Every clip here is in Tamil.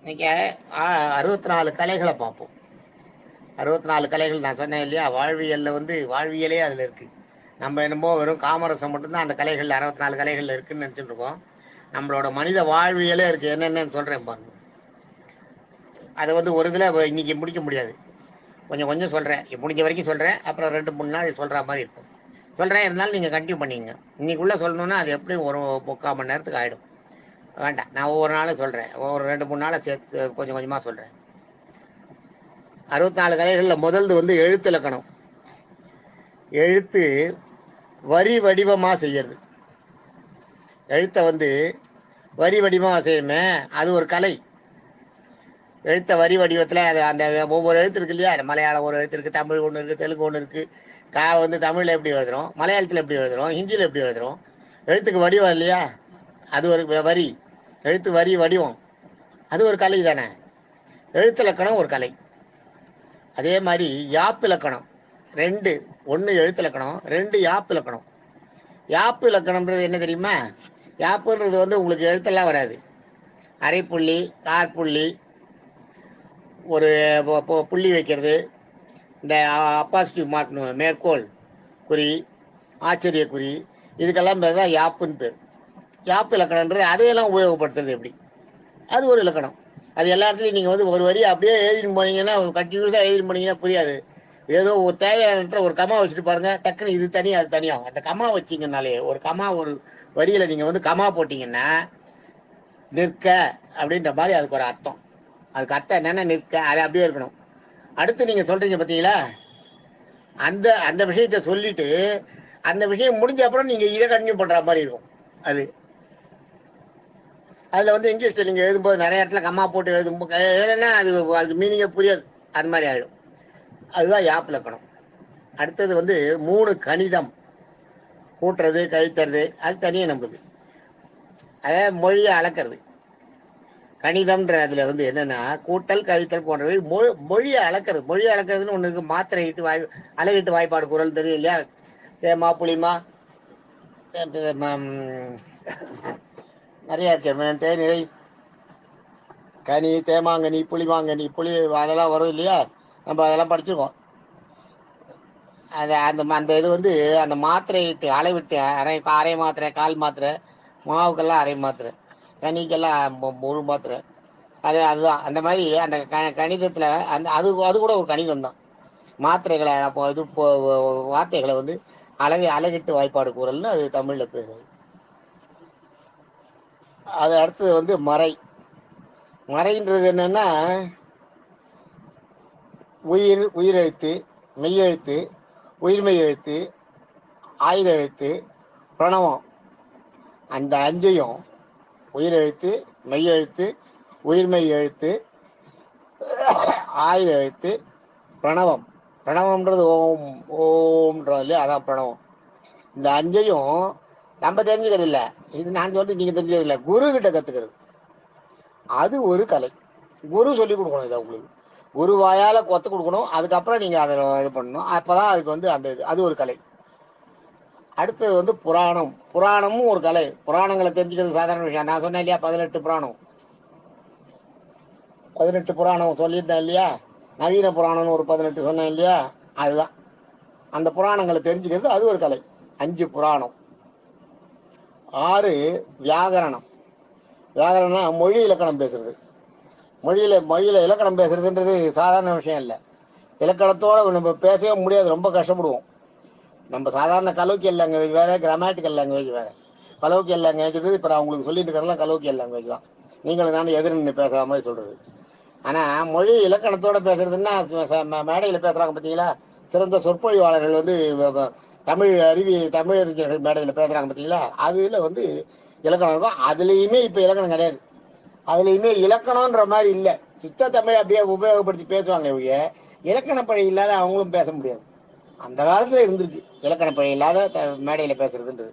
இன்னைக்கு 64 கலைகளை பார்ப்போம். 64 கலைகள் நான் சொன்னேன் இல்லையா? வாழ்வியலில் வந்து வாழ்வியலே அதில் இருக்குது. நம்ம என்னமோ வெறும் காமரசம் மட்டும்தான் அந்த கலைகள் 64 கலைகளில் இருக்குதுன்னு நினச்சிட்டு இருக்கோம். நம்மளோட மனித வாழ்வியலே இருக்குது. என்னென்னு சொல்கிறேன் பாருங்க. அதை வந்து ஒரு இதில் இன்னைக்கு முடிக்க முடியாது. கொஞ்சம் கொஞ்சம் சொல்கிறேன், முடிஞ்ச வரைக்கும் சொல்கிறேன். அப்புறம் 2-3 நாள் சொல்கிற மாதிரி இருக்கும். சொல்கிறேன், இருந்தாலும் நீங்கள் கண்டினியூ பண்ணிங்க. இன்னைக்குள்ளே சொல்லணுன்னா அது எப்படியும் ஒரு 3/4 மணி நேரத்துக்கு ஆகிடும். வேண்டாம், நான் ஒவ்வொரு நாளும் சொல்கிறேன். ஒரு 2-3 நாளை சேர்த்து கொஞ்சம் கொஞ்சமாக சொல்கிறேன். 64 கலைகளில் முதல்து வந்து எழுத்து இலக்கணம். எழுத்து வரி வடிவமாக செய்யறது. எழுத்தை வந்து வரி வடிவமாக செய்யணுமே, அது ஒரு கலை. எழுத்த வரி வடிவத்தில் அது அந்த ஒவ்வொரு எழுத்து இருக்கு இல்லையா? மலையாளம் ஒரு எழுத்து இருக்குது, தமிழ் ஒன்று இருக்குது, தெலுங்கு ஒன்று இருக்குது. வந்து தமிழில் எப்படி எழுதுகிறோம், மலையாளத்தில் எப்படி எழுதுகிறோம், ஹிந்தியில் எப்படி எழுதுகிறோம். எழுத்துக்கு வடிவம் இல்லையா? அது ஒரு வரி. எழுத்து வரி வடிவம், அது ஒரு கலை தானே. எழுத்து இலக்கணம் ஒரு கலை. அதே மாதிரி யாப்பு இலக்கணம் 2. 1 எழுத்து இலக்கணம், 2 யாப்பு இலக்கணம். யாப்பு இலக்கணம்ன்றது என்ன தெரியுமா? யாப்புன்றது வந்து உங்களுக்கு எழுத்தெல்லாம் வராது. அரைப்புள்ளி, காற்புள்ளி, ஒரு புள்ளி வைக்கிறது, இந்த அப்பாசிட்டிவ் மார்க், மேற்கோள் குறி, ஆச்சரிய குறி, இதுக்கெல்லாம் பேர் தான் யாப்புன்னு பேர். யாப்பு இலக்கணன்றது அதையெல்லாம் உபயோகப்படுத்துறது எப்படி? அது ஒரு இலக்கணம். அது எல்லா இடத்துலையும் நீங்கள் வந்து ஒரு வரி அப்படியே எழுதிட்டு போனீங்கன்னா, கண்டினியூஸாக எழுதிட்டு போனீங்கன்னா புரியாது. ஏதோ ஒரு தேவையான இடத்துல ஒரு கமா வச்சுட்டு பாருங்க, டக்குன்னு இது தனியாக அது தனியாகும். அந்த கமா வச்சிங்கனாலே, ஒரு கமா ஒரு வரியில் நீங்கள் வந்து கமா போட்டிங்கன்னா நிற்க அப்படின்ற மாதிரி அதுக்கு ஒரு அர்த்தம். அதுக்கு அர்த்தம் என்னென்ன, நிற்க, அது அப்படியே இருக்கணும். அடுத்து நீங்கள் சொல்கிறீங்க பார்த்தீங்களா, அந்த அந்த விஷயத்த சொல்லிட்டு அந்த விஷயம் முடிஞ்ச அப்புறம் நீங்கள் இதை கண்டினியூ பண்ணுற மாதிரி இருக்கும். அது அதில் வந்து இங்கிலீஷில் நீங்கள் எழுதும்போது நிறைய இடத்துல கம்மா போட்டு எழுதும்போது எழுதுனா அதுக்கு மீனிங்கே புரியாது. அது மாதிரி ஆகிடும். அதுதான் யாப்பு இலக்கணம். அடுத்தது வந்து 3 கணிதம். கூட்டுறது, கழித்துறது, அது தனியாக நம்மளுக்கு. அதாவது மொழியை அளக்கிறது. கணிதம்ன்ற அதில் வந்து என்னென்னா கூட்டல் கழித்தல் போன்றவை மொழியை அளக்கிறது. மொழியை அளக்கிறதுன்னு ஒன்று இருக்குது. மாத்திரை இட்டு அலகிட்டு வாய்ப்பாடு குரல் தெரியும் இல்லையா? தேமா புளிமா நிறையா இருக்கு. தேனிலை, கனி, தேமாங்கனி, புளிமாங்கனி, புளி, அதெல்லாம் வரும் இல்லையா? நம்ம அதெல்லாம் படிச்சிருக்கோம். அது அந்த இது வந்து அந்த மாத்திரை இட்டு அளவிட்டு அரை மாத்திரை, கால் மாத்திரை, மாவுக்கெல்லாம் அரை மாத்திரை, கனிக்கெல்லாம் முழு மாத்திரை. அதுதான் அந்த மாதிரி அந்த கணிதத்தில் அது கூட ஒரு கணிதம் தான். மாத்திரைகளை அப்போ இது வார்த்தைகளை வந்து அழகிட்டு வாய்ப்பாடு கூறல்னு அது தமிழில் பேர். அது அடுத்தது வந்து மறை. மறைன்றது என்னன்னா உயிரெழுத்து, மெய்யெழுத்து, உயிர்மெய் எழுத்து, ஆயுத எழுத்து, பிரணவம், அந்த 5ஐயும் உயிரெழுத்து, மெய்யெழுத்து, உயிர்மெய் எழுத்து, ஆயுத எழுத்து, பிரணவம். பிரணவம்ன்றது ஓம்ன்றோம் இல்லையா? அதான் பிரணவம். இந்த 5ஐயும் நம்ம தெரிஞ்சுக்கிறது இல்லை. இது நான் சொல்லிட்டு நீங்கள் தெரிஞ்சது இல்லை, குரு கிட்ட கற்றுக்கிறது. அது ஒரு கலை. குரு சொல்லி கொடுக்கணும் இதை உங்களுக்கு. குரு வாயால் கொத்து கொடுக்கணும். அதுக்கப்புறம் நீங்கள் அதை இது பண்ணணும். அப்போ தான் அதுக்கு வந்து அந்த இது, அது ஒரு கலை. அடுத்தது வந்து புராணம். புராணமும் ஒரு கலை. புராணங்களை தெரிஞ்சுக்கிறது சாதாரண விஷயம். நான் சொன்னேன் இல்லையா, 18 புராணம். 18 புராணம் சொல்லியிருந்தேன் இல்லையா? நவீன புராணம்னு ஒரு 18 சொன்னேன் இல்லையா? அதுதான் அந்த புராணங்களை தெரிஞ்சுக்கிறது. அது ஒரு கலை. 5 புராணம். 6 வியாகரணம். வியாகரணம்னா மொழி இலக்கணம் பேசுறது. மொழியில் இலக்கணம் பேசுறதுன்றது சாதாரண விஷயம் இல்லை. இலக்கணத்தோடு நம்ம பேசவே முடியாது, ரொம்ப கஷ்டப்படுவோம். நம்ம சாதாரண கலோக்கியல் லாங்குவேஜ் வேறு, கிராமட்டிக்கல் லாங்குவேஜ் வேறு. கலோக்கியல் லாங்குவேஜ் இப்போ நான் உங்களுக்கு சொல்லிட்டு இருக்கிறதெல்லாம் கலோக்கியல் லாங்குவேஜ் தான். நீங்களும் நான் எதிர்ந்து பேசுகிற மாதிரி சொல்கிறது. ஆனால் மொழி இலக்கணத்தோடு பேசுறதுன்னா மேடையில் பேசுகிறாங்க பார்த்தீங்களா? சிறந்த சொற்பொழிவாளர்கள் வந்து தமிழறிஞர்கள் மேடையில் பேசுகிறாங்க பார்த்தீங்களா? அதில் வந்து இலக்கணம் இருக்கும். அதுலேயுமே இப்போ இலக்கணம் கிடையாது. அதுலேயுமே இலக்கணன்ற மாதிரி இல்லை. சுத்த தமிழ் அப்படியே உபயோகப்படுத்தி பேசுவாங்க. இவங்க இலக்கண பழி இல்லாத அவங்களும் பேச முடியாது. அந்த காலத்தில் இருந்திருக்கு இலக்கண பழி இல்லாத மேடையில் பேசுறதுன்றது.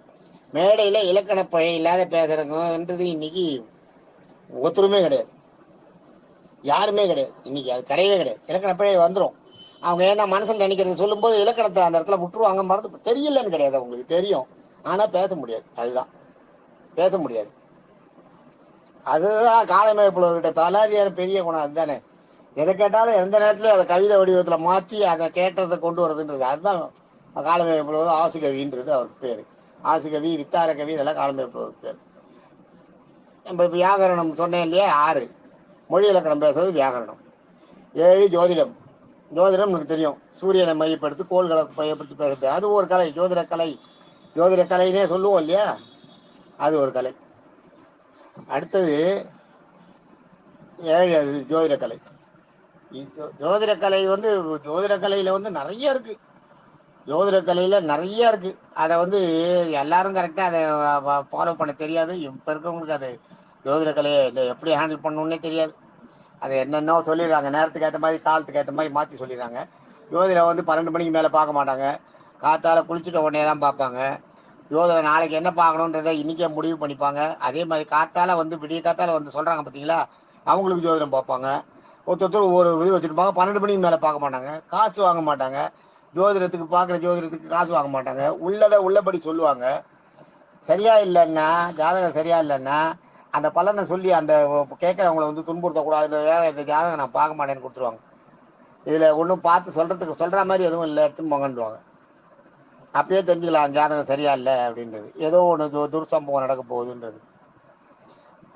மேடையில் இலக்கண பழி இல்லாத பேசுறதுன்றது இன்னைக்கு ஒருத்தருமே கிடையாது, யாருமே கிடையாது. இன்னைக்கு அது கிடையவே கிடையாது. இலக்கண பிழை வந்துடும். அவங்க ஏன்னா மனசில் நினைக்கிறது சொல்லும்போது இலக்கணத்தை அந்த இடத்துல விட்டுருவாங்க. மறந்து தெரியலன்னு கிடையாது, அவங்களுக்கு தெரியும். ஆனால் பேச முடியாது. அதுதான் பேச முடியாது. அதுதான் காலமே புலவர்கிட்ட பலாரியான பெரிய குணம் அதுதானே. எதை கேட்டாலும் எந்த நேரத்துலையும் அதை கவிதை வடிவத்தில் மாற்றி அதை கேட்டதை கொண்டு வரதுன்றது அதுதான் காலமே புலவர். ஆசுகவின்றது அவருக்கு பேர். ஆசுகவி, வித்தார கவி, இதெல்லாம் காலமே புலவருக்கு பேர். நம்ம இப்போ வியாகரணம் சொன்னேன் இல்லையா, 6 மொழி இலக்கணம் பேசுறது வியாகரணம். 7 ஜோதிடம். ஜோதிடம் நமக்கு தெரியும், சூரியனை மையப்படுத்தி கோள்களை மையப்படுத்தி பேசுறது, அது ஒரு கலை. ஜோதிட கலை, ஜோதிட கலைன்னே சொல்லுவோம் இல்லையா, அது ஒரு கலை. அடுத்தது 7 அது ஜோதிட கலை. ஜோதிட கலை வந்து ஜோதிட கலையில் வந்து நிறைய இருக்கு. ஜோதிட கலையில் நிறைய இருக்கு. அதை வந்து எல்லாரும் கரெக்டாக அதை ஃபாலோ பண்ண தெரியாது. இப்போ இருக்கிறவங்களுக்கு அது ஜோதிட கலையை எப்படி ஹேண்டில் பண்ணணுன்னே தெரியாது. அது என்னென்னோ சொல்லிடுறாங்க, நேரத்துக்கு ஏற்ற மாதிரி காலத்துக்கு ஏற்ற மாதிரி மாற்றி சொல்லிடுறாங்க. ஜோதிடம் வந்து 12 மணிக்கு மேலே பார்க்க மாட்டாங்க, காத்தால் குளிச்சுட்ட உடனே தான் பார்ப்பாங்க. ஜோதிடம் நாளைக்கு என்ன பார்க்கணுன்றதை இன்றைக்கே முடிவு பண்ணிப்பாங்க. அதே மாதிரி காத்தால் வந்து விடிய காத்தால் வந்து சொல்கிறாங்க பார்த்தீங்களா, அவங்களுக்கு ஜோதிடம் பார்ப்பாங்க. ஒருத்தர் ஒரு இது வச்சுருப்பாங்க, 12 மணிக்கு மேலே பார்க்க மாட்டாங்க, காசு வாங்க மாட்டாங்க. ஜோதிடத்துக்கு பார்க்குற ஜோதிடத்துக்கு காசு வாங்க மாட்டாங்க, உள்ளதை உள்ளபடி சொல்லுவாங்க. சரியா இல்லைன்னா, ஜாதகம் சரியா இல்லைன்னா அந்த பலனை சொல்லி அந்த கேட்குறவங்கள வந்து துன்புறுத்தக்கூடாதுன்றதுக்காக இந்த ஜாதகம் நான் பார்க்க மாட்டேன்னு கொடுத்துருவாங்க. இதில் ஒன்றும் பார்த்து சொல்கிற மாதிரி எதுவும் இல்லை, எடுத்துன்னு போங்கன்றுவாங்க. அப்பயே தெரிஞ்சுக்கலாம் ஜாதகம் சரியா இல்லை அப்படின்றது, ஏதோ ஒன்று துர்சம்பவம் நடக்க போகுதுன்றது.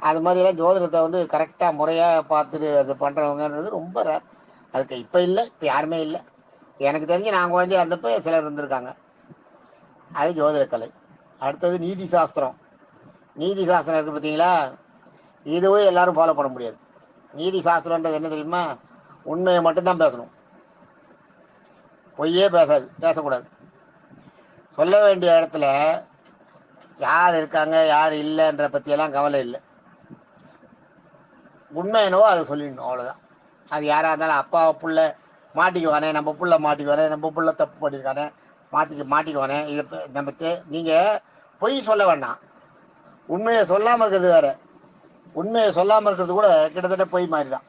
அது மாதிரியெல்லாம் ஜோதிடத்தை வந்து கரெக்டாக முறையாக பார்த்துட்டு அது பண்ணுறவங்கன்றது ரொம்ப ரேர். அதுக்கு இப்போ இல்லை, இப்போ யாருமே இல்லை. எனக்கு தெரிஞ்சு நான் குழந்தையா இருந்தப்போ சிலர் இருந்திருக்காங்க. அது ஜோதிட கலை. அடுத்தது நீதி சாஸ்திரம். நீதி சாஸ்திரம் இருக்குது பார்த்தீங்களா, இதுவே எல்லாரும் ஃபாலோ பண்ண முடியாது. நீதி சாஸ்திரன்றது என்ன தெரியுமா, உண்மையை மட்டும்தான் பேசணும், பொய்யே பேசக்கூடாது. சொல்ல வேண்டிய இடத்துல யார் இருக்காங்க யார் இல்லைன்ற பற்றியெல்லாம் கவலை இல்லை. உண்மை என்னவோ அதை சொல்லிடணும், அவ்வளோதான். அது யாராக இருந்தாலும் அப்பா புள்ள மாட்டிக்குவானே, நம்ம புள்ள மாட்டிக்குவானே, நம்ம புள்ள தப்பு பண்ணியிருக்கானே மாட்டிக்குவானே, இதை நம்ம நீங்கள் பொய் சொல்ல வேண்டாம். உண்மையை சொல்லாமல் இருக்கிறது வேறு, உண்மையை சொல்லாமல் இருக்கிறது கூட கிட்டத்தட்ட பொய் மாதிரி தான்.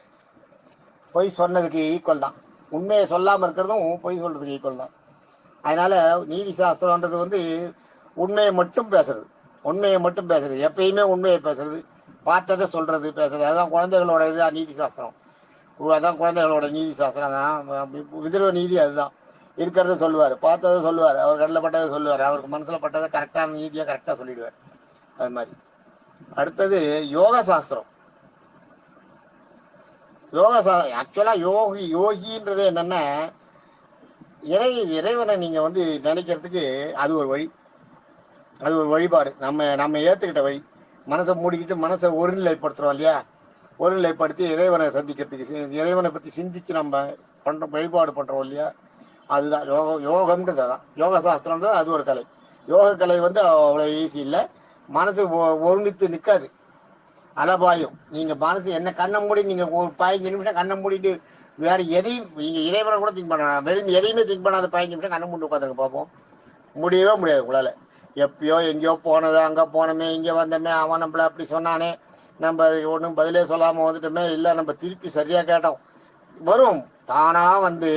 பொய் சொன்னதுக்கு ஈக்குவல் தான். உண்மையை சொல்லாமல் இருக்கிறதும் பொய் சொல்கிறதுக்கு ஈக்குவல் தான். அதனால் நீதி சாஸ்திரன்றது வந்து உண்மையை மட்டும் பேசுறது, உண்மையை மட்டும் பேசுறது, எப்பயுமே உண்மையை பேசுறது, பார்த்ததை சொல்கிறது பேசுறது. அதுதான் குழந்தைகளோட இது நீதி சாஸ்திரம். அதான் குழந்தைகளோட நீதி சாஸ்திரம் தான். விதிர நீதி அதுதான். இருக்கிறத சொல்லுவார், பார்த்ததை சொல்லுவார், அவர் கண்ணில் பட்டதை சொல்லுவார், அவருக்கு மனசில் பட்டதை கரெக்டான நீதியாக கரெக்டாக சொல்லிடுவார். அது மாதிரி. அடுத்தது யோக சாஸ்திரம். ஆக்சுவலாக யோகின்றது என்னென்னா, இறைவனை நீங்கள் வந்து நினைக்கிறதுக்கு அது ஒரு வழி, அது ஒரு வழிபாடு. நம்ம ஏற்றுக்கிட்ட வழி. மனசை மூடிக்கிட்டு மனசை ஒருநிலைப்படுத்துகிறோம் இல்லையா, ஒருநிலைப்படுத்தி இறைவனை சந்திக்கிறதுக்கு, இறைவனை பற்றி சிந்திச்சு நம்ம பண்ணுறோம், வழிபாடு பண்ணுறோம் இல்லையா, அதுதான் யோகம்ன்றது. அதான் யோக சாஸ்திரம்ன்றது அது ஒரு கலை. யோக கலை வந்து அவ்வளோ ஈஸி இல்லை. மனசு ஒருமித்து நிற்காது, அலபாயும். நீங்கள் மனசு என்ன கண்ணை மூடி நீங்கள் ஒரு 15 நிமிஷம் கண்ணை மூடிட்டு வேறு எதையும் நீங்கள் இறைவனை கூட திங்க் பண்ண வெறும் எதையுமே திங்க் பண்ணாத 15 நிமிஷம் கண்ணை மூடி உட்காந்துருங்க பார்ப்போம். முடியவே முடியாது உங்களால். எப்பயோ எங்கேயோ போனது, அங்கே போனோமே, இங்கே வந்தோமே, அவன் நம்மளை அப்படி சொன்னானே, நம்ம அதுக்கு ஒன்றும் பதிலே சொல்லாமல் வந்துட்டோமே, இல்லை நம்ம திருப்பி சரியாக கேட்டோம், வரும் தானாக வந்து.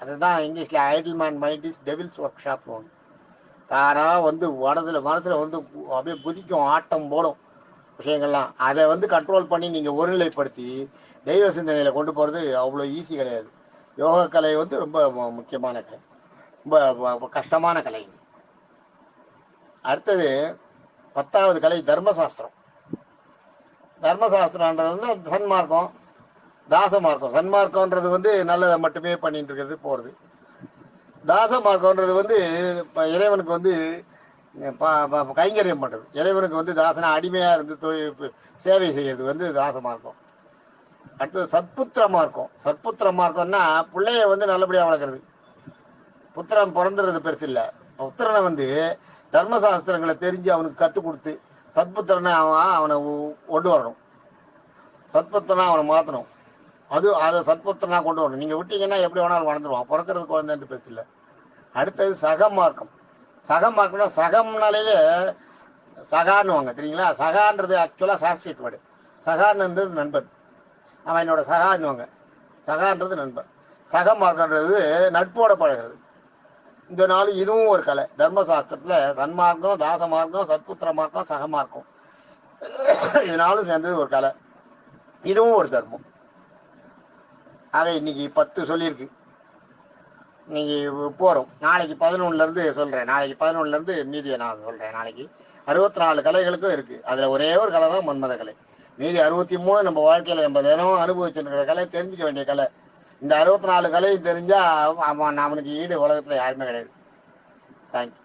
அதுதான் இங்கிலீஷில் idle man mind is devil's workshop. தானாக வந்து மனசில் வந்து அப்படியே குதிக்கும், ஆட்டம் போடும் விஷயங்கள்லாம். அதை வந்து கண்ட்ரோல் பண்ணி நீங்கள் ஒருநிலைப்படுத்தி தெய்வ சிந்தனையில் கொண்டு போகிறது அவ்வளோ ஈஸி கிடையாது. யோக கலை வந்து ரொம்ப முக்கியமான கலை, ரொம்ப கஷ்டமான கலை. அடுத்தது 10வது கலை தர்மசாஸ்திரம். தர்மசாஸ்திரன்றது வந்து சன்மார்க்கம், தாசமார்க்கம். சன்மார்க்கன்றது வந்து நல்லதை மட்டுமே பண்ணிட்டு இருக்கிறது போகிறது. தாசமார்க்கன்றது வந்து இப்போ இறைவனுக்கு வந்து கைங்கரியம் பண்ணுறது. இறைவனுக்கு வந்து தாசனா அடிமையாக இருந்து சேவை செய்கிறது வந்து தாசமார்க்கம். அடுத்தது சத்புத்திர மார்க்கம். சத்புத்திர மார்க்கம்னா பிள்ளைய வந்து நல்லபடியாக வளர்க்குறது. புத்திரன் பிறந்துடுறது பெருசு இல்லை, புத்திரனை வந்து தர்மசாஸ்திரங்களை தெரிஞ்சு அவனுக்கு கற்றுக் கொடுத்து சத்புத்திரனை அவனை கொண்டு வரணும், சத்புத்திரனா அவனை மாற்றணும். அதை சத்புத்திரனா கொண்டு வரணும். நீங்கள் விட்டீங்கன்னா எப்படி வேணாலும் வளர்ந்துருவான், பிறக்கிறது குழந்தைன்ட்டு பெருசு இல்லை. அடுத்தது சகமார்க்கம். சகமார்க்கம்னா சகம்னாலேயே சகான்னுவாங்க தெரியுங்களா. சகான்றது ஆக்சுவலாக சான்ஸ்கிரிட் வேர்டு. சகான்றது நண்பன், அவன் என்னோட சகான்னுவாங்க. சகான்றது நண்பன். சகமார்க்கன்றது நட்போட பழகிறது. இந்த நாள் இதுவும் ஒரு கலை. தர்மசாஸ்திரத்தில் சன்மார்க்கம், தாசமார்க்கம், சத்புத்திர மார்க்கம், சகமார்க்கம். இதனாலும் சேர்ந்தது ஒரு கலை, இதுவும் ஒரு தர்மம். ஆக இன்னைக்கு 10 சொல்லியிருக்கு. இன்னைக்கு போகிறோம். நாளைக்கு 11லேருந்து சொல்கிறேன். நாளைக்கு 11லேருந்து மீதியை நான் சொல்கிறேன். நாளைக்கு 64 கலைகளுக்கும் இருக்குது. அதில் ஒரே ஒரு கலை தான் மன்மத கலை. மீதி 63 நம்ம வாழ்க்கையில் நம்ம தினம் அனுபவிச்சுருக்கிற கலை, தெரிஞ்சிக்க வேண்டிய கலை. இந்த 64 கலையும் தெரிஞ்சால் அவனுக்கு ஈடு உலகத்தில் யாருமே கிடையாது. தேங்க்யூ.